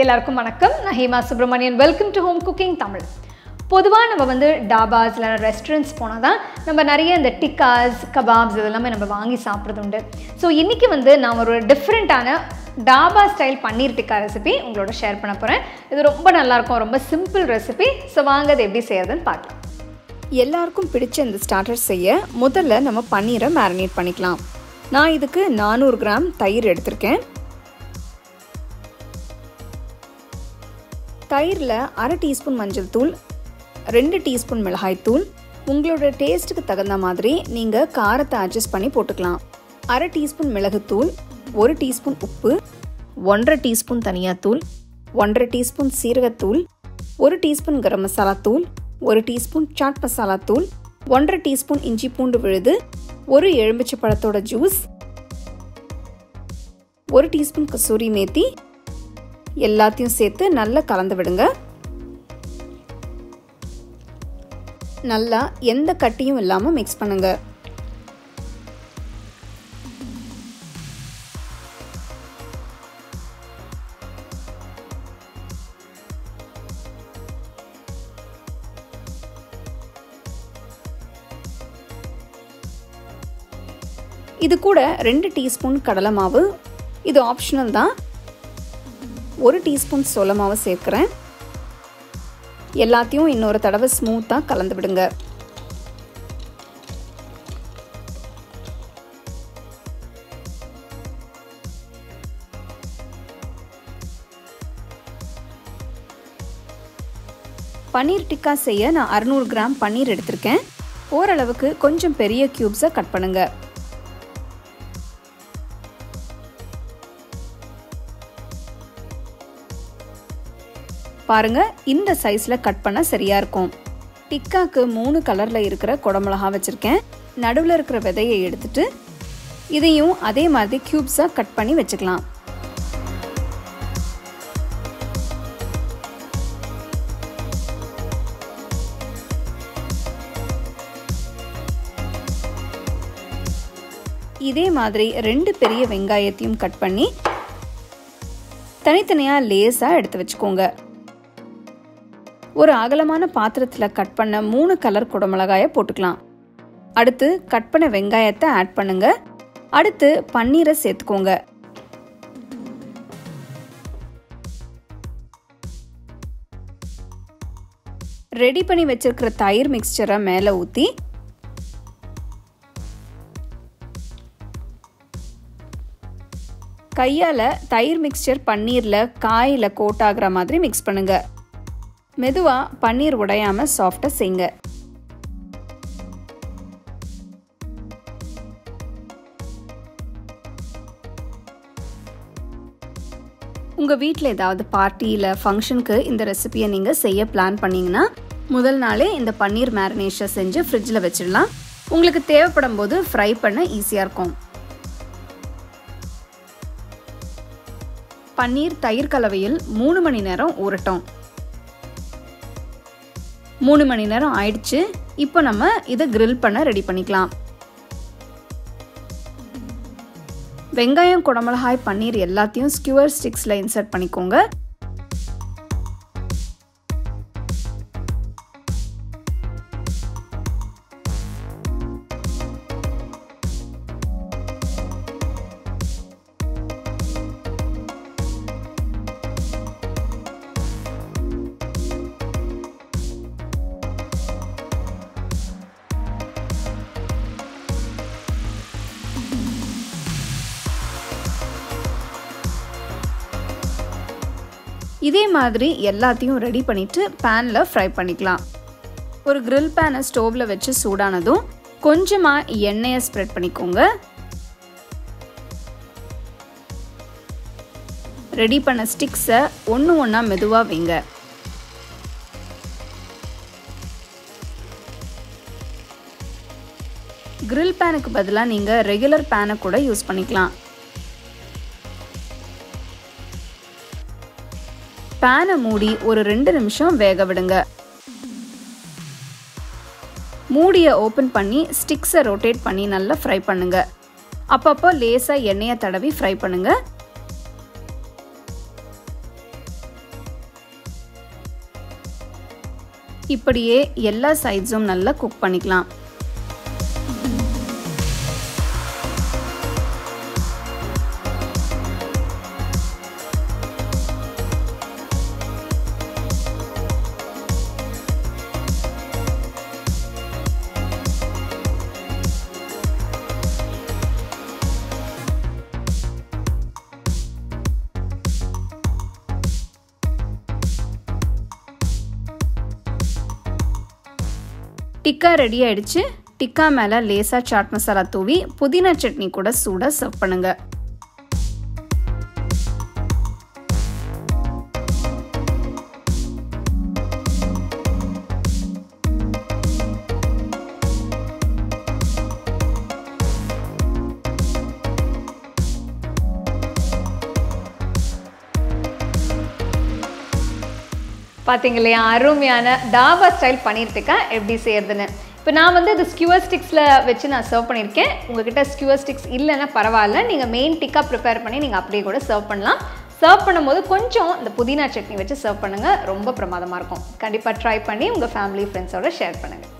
எல்லாருக்கும் வணக்கம். நான் Hema Subramanian. Welcome to home cooking Tamil. பொதுவாக நம்ம ரெஸ்டாரண்ட்ஸ் இல்லைனா ரெஸ்டாரண்ட்ஸ் போனால் தான் நம்ம நிறைய இந்த டிக்காஸ், கபாப்ஸ் இதெல்லாமே நம்ம வாங்கி சாப்பிட்றது உண்டு. ஸோ இன்றைக்கி நான் ஒரு டிஃப்ரெண்ட்டான டாபா ஸ்டைல் பன்னீர் டிக்கா ரெசிபி உங்களோட ஷேர் பண்ண போகிறேன். இது ரொம்ப நல்லாயிருக்கும், ரொம்ப சிம்பிள் ரெசிபி. ஸோ வாங்க அது எப்படி செய்யறதுன்னு பார்க்கலாம். எல்லாருக்கும் பிடிச்ச இந்த ஸ்டார்டர் செய்ய முதல்ல நம்ம பன்னீரை மேரினேட் பண்ணிக்கலாம். நான் இதுக்கு 400 கிராம் தயிர் எடுத்திருக்கேன். தயிரில் 1/2 டீஸ்பூன் மஞ்சள் தூள், 2 டீஸ்பூன் மிளகாய் தூள், உங்களோட டேஸ்ட்டுக்கு தகுந்த மாதிரி நீங்கள் காரத்தை அட்ஜஸ்ட் பண்ணி போட்டுக்கலாம். 1/2 டீஸ்பூன் மிளகுத்தூள், 1 டீஸ்பூன் உப்பு, 1/2 டீஸ்பூன் தனியாத்தூள், 1/2 டீஸ்பூன் சீரகத்தூள், 1 டீஸ்பூன் கரம் மசாலா தூள், 1 டீஸ்பூன் சாட் மசாலா தூள், 1/2 டீஸ்பூன் இஞ்சி பூண்டு விழுது, 1 எலுமிச்சை பழத்தோட ஜூஸ், 1 டீஸ்பூன் கசூரி மேத்தி, எல்லாத்தையும் சேர்த்து நல்லா கலந்து விடுங்க. நல்லா எந்த கட்டியும் இல்லாமல் மிக்ஸ் பண்ணுங்க. இது கூட 2 டீஸ்பூன் கடலை மாவு, இது ஆப்ஷனல் தான். 1 டீஸ்பூன் சோள மாவு சேர்க்கிறேன். எல்லாத்தையும் இன்னொரு தடவை ஸ்மூத்தாக கலந்து விடுங்க. பன்னீர் டிக்கா செய்ய நான் 600 கிராம் பன்னீர் எடுத்திருக்கேன். ஓரளவுக்கு கொஞ்சம் பெரிய கியூப்ஸை கட் பண்ணுங்க. பாருங்க, இந்த சைஸ்ல கட் பண்ண சரியா இருக்கும். டிக்காக்கு 3 கலர்ல இருக்கிற குடமிளகா வச்சிருக்கேன். நடுவில் இருக்கிற விதையை எடுத்துட்டு இதையும் அதே மாதிரி கியூப்ஸா கட் பண்ணி வச்சுக்கலாம். இதே மாதிரி 2 பெரிய வெங்காயத்தையும் கட் பண்ணி தனித்தனியா லேசா எடுத்து வச்சுக்கோங்க. ஒரு அகலமான பாத்திரத்தில் கட் பண்ண 3 கலர் குடமிளகாயை போட்டுக்கலாம். அடுத்து கட் பண்ண வெங்காயத்தை ஆட் பண்ணுங்க. அடுத்து பன்னீரை சேர்த்துக்கோங்க. ரெடி பண்ணி வச்சிருக்கிற தயிர் மிக்ஸ்சரை மேலே ஊற்றி கையால் தயிர் மிக்ஸ்சர் பன்னீரில் காயில் கோட் ஆகிற மாதிரி மிக்ஸ் பண்ணுங்க. மெதுவாக பன்னீர் உடையாமல் சாஃப்டாக செய்யுங்க. உங்கள் வீட்டில் ஏதாவது பார்ட்டி இல்லை ஃபங்க்ஷனுக்கு இந்த ரெசிபியை நீங்கள் செய்ய பிளான் பண்ணிங்கன்னா முதல் நாளே இந்த பன்னீர் மேரினேஷன் செஞ்சு ஃப்ரிட்ஜில் வச்சிடலாம். உங்களுக்கு தேவைப்படும் போது ஃப்ரை பண்ண ஈஸியாக இருக்கும். பன்னீர் தயிர் கலவையில் 3 மணி நேரம் ஊறட்டும். 3 மணி நேரம் ஆயிடுச்சு. இப்போ நம்ம இதை கிரில் பண்ண ரெடி பண்ணிக்கலாம். வெங்காயம், குடமிளகாய், பன்னீர் எல்லாத்தையும் ஸ்கியூவர் ஸ்டிக்ஸில் இன்சர்ட் பண்ணிக்கோங்க. இதே மாதிரி எல்லாத்தையும் ரெடி பண்ணிட்டு பேன்ல ஃப்ரை பண்ணிக்கலாம். ஒரு grill pan ஸ்டவ்ல வச்சு சூடானதும் கொஞ்சமா எண்ணெயை ஸ்ப்ரெட் பண்ணிக்கோங்க. ரெடி பண்ண ஸ்டிக்ஸை ஒன்று ஒன்றா மெதுவாக வைங்க. grill பேனுக்கு பதிலாக நீங்கள் ரெகுலர் பேனை கூட யூஸ் பண்ணிக்கலாம். பேனை மூடி ஒரு 2 நிமிஷம் வேக விடுங்க. மூடியை ஓப்பன் பண்ணி ஸ்டிக்ஸை ரொட்டேட் பண்ணி நல்லா ஃப்ரை பண்ணுங்க. அப்பப்போ லேசாக எண்ணெயை தடவி ஃப்ரை பண்ணுங்க. இப்படியே எல்லா சைட்ஸும் நல்லா குக் பண்ணிக்கலாம். டிக்கா ரெடி ஆயிடுச்சு. டிக்கா மேலே லேசாக சாட் மசாலா தூவி புதினா சட்னி கூட சூடாக சர்வ் பண்ணுங்க. பார்த்தீங்க இல்லையா, அருமையான டாபா ஸ்டைல் பனீர் டிக்கா எப்படி செய்யறதுன்னு. இப்போ நான் வந்து இது ஸ்கியூவர் ஸ்டிக்ஸில் வச்சு நான் சர்வ் பண்ணியிருக்கேன். உங்ககிட்ட ஸ்கியூவர் ஸ்டிக்ஸ் இல்லைன்னா பரவாயில்ல, நீங்கள் மெயின் டிக்கா ப்ரிப்பேர் பண்ணி நீங்கள் அப்படியே கூட சர்வ் பண்ணலாம். சர்வ் பண்ணும்போது கொஞ்சம் இந்த புதினா சட்னி வச்சு சர்வ் பண்ணுங்கள், ரொம்ப பிரமாதமாக இருக்கும். கண்டிப்பாக ட்ரை பண்ணி உங்கள் ஃபேமிலி ஃப்ரெண்ட்ஸோட ஷேர் பண்ணுங்கள்.